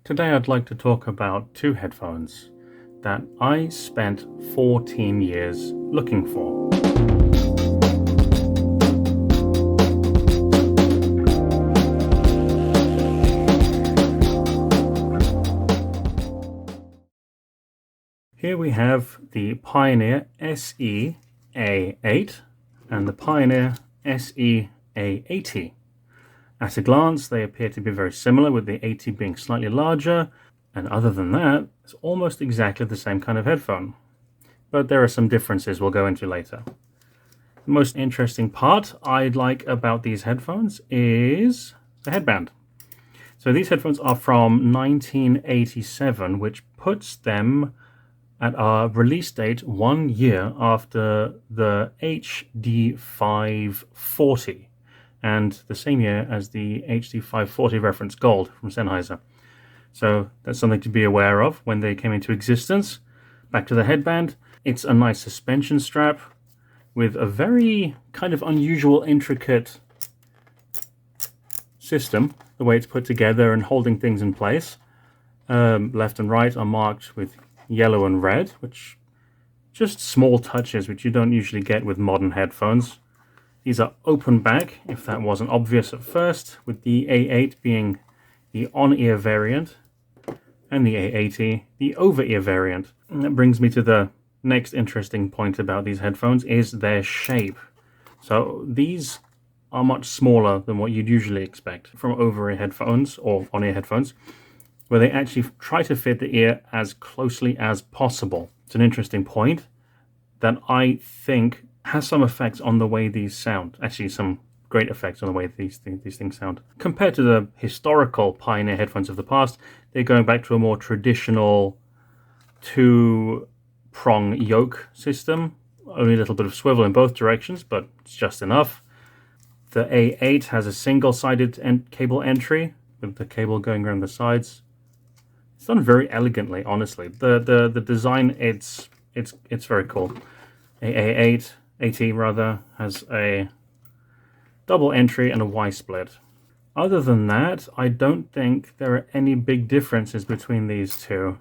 Today I'd like to talk about two headphones that I spent 14 years looking for. Here we have the Pioneer SE-A8 and the Pioneer SE-A80. At a glance, they appear to be very similar, with the 80 being slightly larger, and other than that, it's almost exactly the same kind of headphone. But there are some differences we'll go into later. The most interesting part I like about these headphones is the headband. So these headphones are from 1987, which puts them at our release date 1 year after the HD540, and the same year as the HD540 reference Gold from Sennheiser. So that's something to be aware of when they came into existence. Back to the headband, it's a nice suspension strap with a very kind of unusual, intricate system, the way it's put together and holding things in place. Left and right are marked with yellow and red, which just small touches which you don't usually get with modern headphones. These are open back, if that wasn't obvious at first, with the A8 being the on-ear variant and the A80 the over-ear variant. And that brings me to the next interesting point about these headphones, is their shape. So these are much smaller than what you'd usually expect from over-ear headphones or on-ear headphones, where they actually try to fit the ear as closely as possible. It's an interesting point that I think has some effects on the way these sound. Actually, some great effects on the way these things sound. Compared to the historical Pioneer headphones of the past, they're going back to a more traditional two-prong yoke system. Only a little bit of swivel in both directions, but it's just enough. The A8 has a single-sided cable entry with the cable going around the sides. It's done very elegantly, honestly. The design, it's very cool. A8 80 rather has a double entry and a Y split. Other than that, I don't think there are any big differences between these two.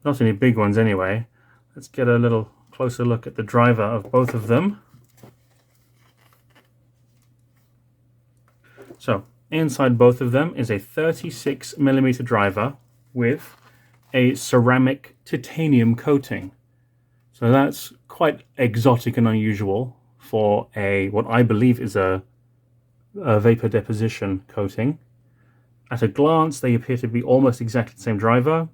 Not any big ones anyway. Let's get a little closer look at the driver of both of them. So inside both of them is a 36mm driver with a ceramic titanium coating. So that's quite exotic and unusual for what I believe is a vapor deposition coating. At a glance, they appear to be almost exactly the same driver.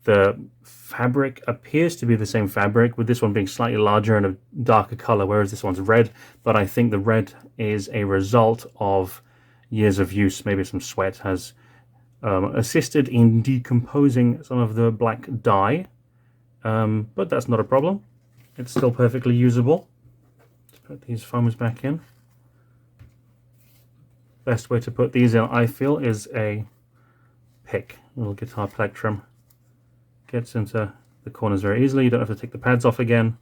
The fabric appears to be the same fabric, with this one being slightly larger and a darker color, whereas this one's red. But I think the red is a result of years of use. Maybe some sweat has assisted in decomposing some of the black dye. But that's not a problem. It's still perfectly usable. Let's put these foams back in. Best way to put these in, I feel, is a pick. A little guitar plectrum. Gets into the corners very easily. You don't have to take the pads off again.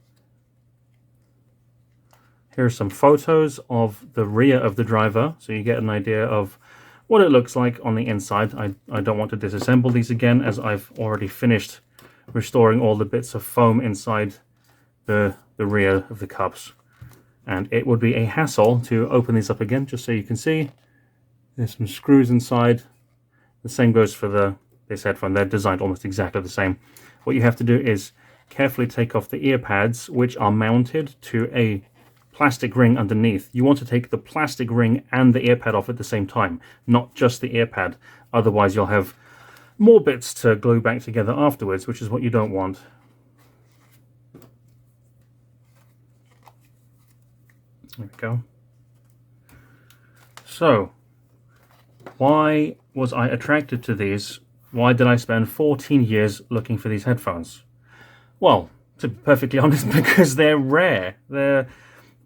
Here are some photos of the rear of the driver, so you get an idea of what it looks like on the inside. I don't want to disassemble these again, as I've already finished restoring all the bits of foam inside the rear of the cups, and it would be a hassle to open these up again. Just so you can see, there's some screws inside. The same goes for this headphone. They're designed almost exactly the same. What you have to do is carefully take off the ear pads, which are mounted to a plastic ring underneath. You want to take the plastic ring and the ear pad off at the same time, not just the ear pad. Otherwise you'll have more bits to glue back together afterwards, which is what you don't want. There we go. So, why was I attracted to these? Why did I spend 14 years looking for these headphones? Well, to be perfectly honest, because they're rare.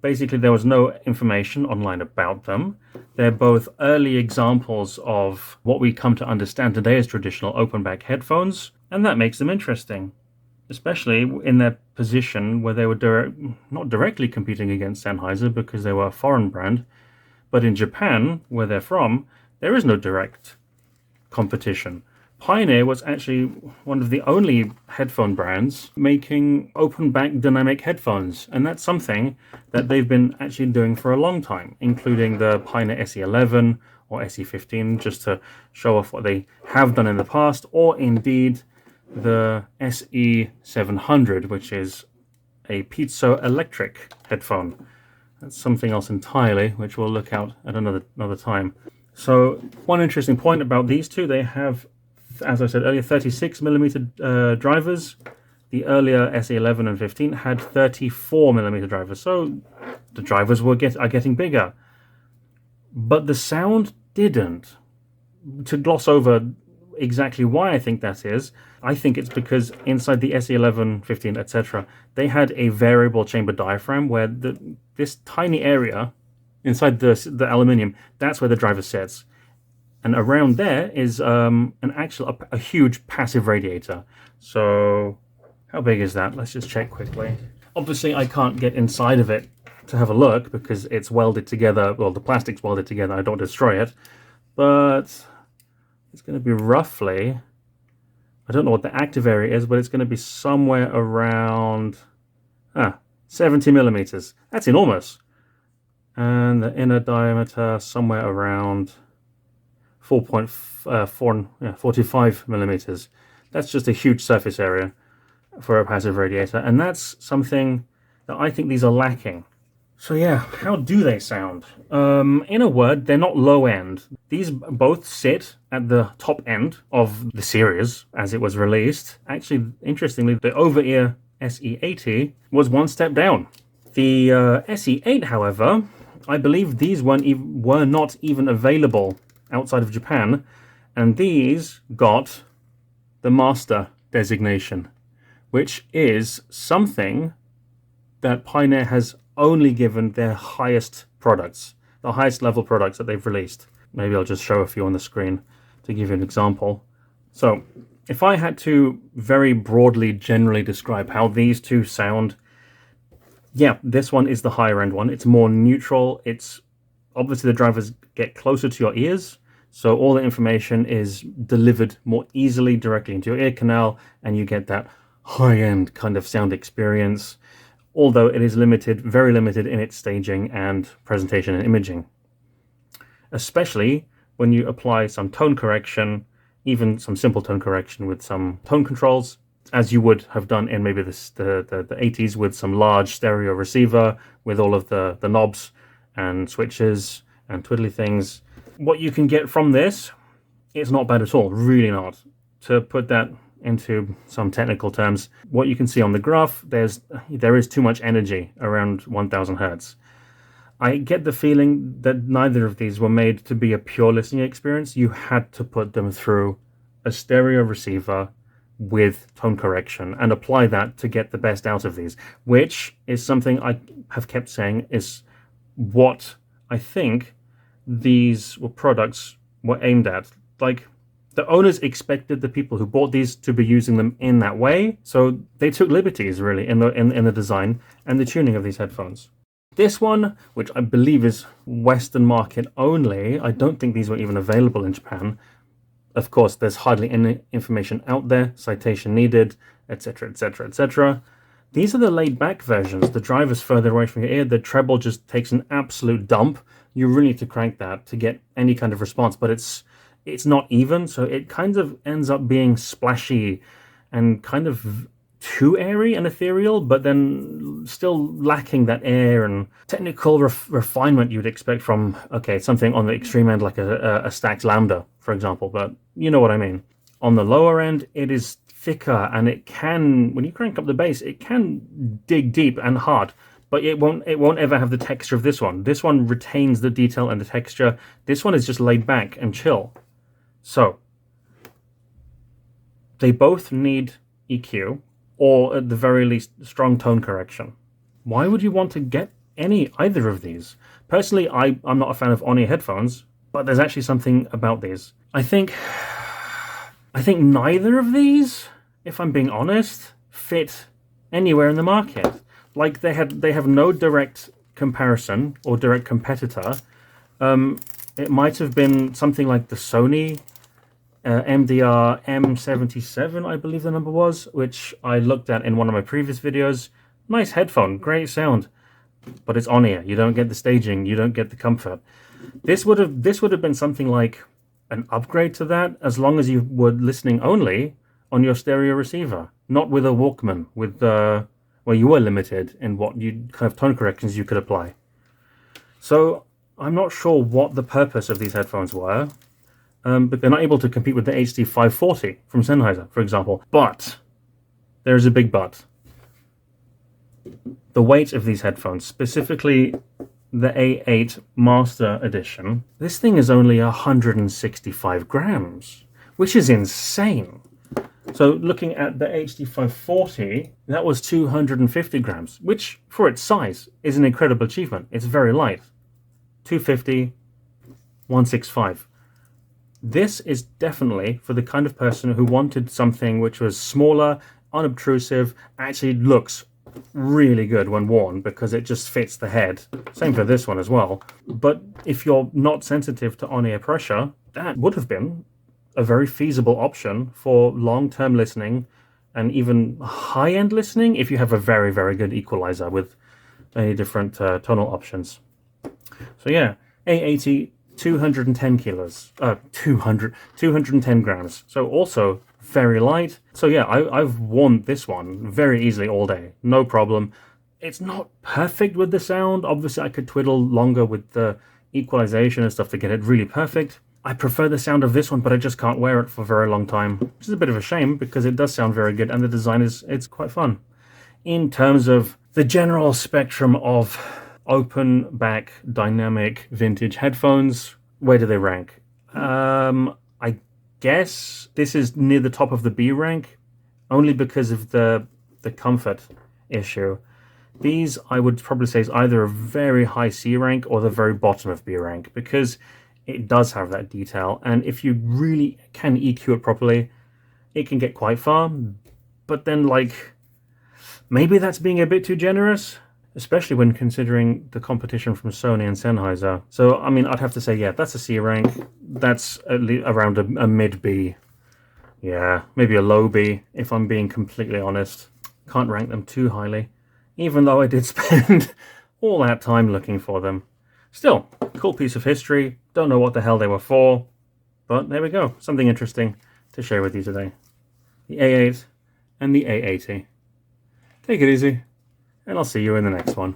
Basically, there was no information online about them. They're both early examples of what we come to understand today as traditional open-back headphones, and that makes them interesting, especially in their position where they were not directly competing against Sennheiser because they were a foreign brand, but in Japan, where they're from, there is no direct competition. Pioneer was actually one of the only headphone brands making open back dynamic headphones, and that's something that they've been actually doing for a long time, including the Pioneer SE-11 or SE-15, just to show off what they have done in the past, or indeed the SE-700, which is a piezoelectric headphone. That's something else entirely, which we'll look at another time. So one interesting point about these two, they have, as I said earlier, 36mm drivers. The earlier SE-11 and 15 had 34mm drivers, so the drivers are getting bigger. But the sound didn't. To gloss over exactly why I think that is, I think it's because inside the SE-11, 15, etc., they had a variable chamber diaphragm where this tiny area inside the aluminium, that's where the driver sits. And around there is a huge passive radiator. So how big is that? Let's just check quickly. Obviously, I can't get inside of it to have a look because it's welded together. Well, the plastic's welded together. I don't destroy it. But it's going to be roughly, I don't know what the active area is, but it's going to be somewhere around 70mm. That's enormous. And the inner diameter somewhere around 45mm. That's just a huge surface area for a passive radiator, and that's something that I think these are lacking. So yeah, how do they sound? In a word, they're not low end. These both sit at the top end of the series as it was released. Actually, interestingly, the over-ear SE-A80 was one step down. The SE-A8, however, I believe these were not even available outside of Japan, and these got the Master designation, which is something that Pioneer has only given their highest products, the highest level products that they've released. Maybe I'll just show a few on the screen to give you an example. So if I had to very broadly, generally describe how these two sound, yeah, this one is the higher end one. It's more neutral. It's obviously the drivers get closer to your ears, so all the information is delivered more easily directly into your ear canal, and you get that high-end kind of sound experience, although it is limited, very limited in its staging and presentation and imaging. Especially when you apply some tone correction, even some simple tone correction with some tone controls, as you would have done in maybe the 80s with some large stereo receiver with all of the knobs and switches and twiddly things. What you can get from this, it's not bad at all, really not. To put that into some technical terms, what you can see on the graph, there is too much energy around 1000 hertz. I get the feeling that neither of these were made to be a pure listening experience. You had to put them through a stereo receiver with tone correction and apply that to get the best out of these, which is something I have kept saying is what I think these products were aimed at. Like, the owners expected the people who bought these to be using them in that way, so they took liberties really in the design and the tuning of these headphones. This one, which I believe is Western market only, I don't think these were even available in Japan. Of course, there's hardly any information out there, citation needed, etc, etc, etc. These are the laid-back versions. The driver's further away from your ear, the treble just takes an absolute dump. You really need to crank that to get any kind of response, but it's not even, so it kind of ends up being splashy and kind of too airy and ethereal, but then still lacking that air and technical refinement you'd expect from, okay, something on the extreme end like a stacked Lambda, for example, but you know what I mean. On the lower end, it is thicker, and it can, when you crank up the bass, it can dig deep and hard, but it won't ever have the texture of this one. This one retains the detail and the texture. This one is just laid back and chill. So they both need EQ, or at the very least strong tone correction. Why would you want to get either of these? Personally, I'm not a fan of on-ear headphones, but there's actually something about these. I think neither of these, if I'm being honest, fit anywhere in the market. Like, they have no direct comparison or direct competitor. It might have been something like the Sony MDR M77, I believe the number was, which I looked at in one of my previous videos. Nice headphone, great sound, but it's on-ear. You don't get the staging, you don't get the comfort. This would have been something like an upgrade to that, as long as you were listening only on your stereo receiver, not with a Walkman, with where you were limited in what kind of tone corrections you could apply. So I'm not sure what the purpose of these headphones were, but they're not able to compete with the HD540 from Sennheiser, for example. But there's a big but. The weight of these headphones, specifically the A8 Master Edition, this thing is only 165 grams, which is insane. So looking at the HD540, that was 250 grams, which for its size is an incredible achievement. It's very light. 250, 165. This is definitely for the kind of person who wanted something which was smaller, unobtrusive, actually looks really good when worn because it just fits the head. Same for this one as well. But if you're not sensitive to on-ear pressure, that would have been a very feasible option for long-term listening and even high-end listening if you have a very, very good equalizer with many different tonal options. So yeah, A80, 210 kilos, 210 grams. So also very light. So yeah, I've worn this one very easily all day, no problem. It's not perfect with the sound. Obviously, I could twiddle longer with the equalization and stuff to get it really perfect. I prefer the sound of this one, but I just can't wear it for a very long time, which is a bit of a shame because it does sound very good and the design it's quite fun. In terms of the general spectrum of open back dynamic vintage headphones, where do they rank? I guess this is near the top of the B rank, only because of the comfort issue. These I would probably say is either a very high C rank or the very bottom of B rank, because it does have that detail, and if you really can EQ it properly, it can get quite far. But then, like, maybe that's being a bit too generous, especially when considering the competition from Sony and Sennheiser. So, I mean, I'd have to say, yeah, that's a C rank. That's at least around a mid B. Yeah, maybe a low B, if I'm being completely honest. Can't rank them too highly, even though I did spend all that time looking for them. Still, cool piece of history. Don't know what the hell they were for, but there we go. Something interesting to share with you today. The A8 and the A80. Take it easy, and I'll see you in the next one.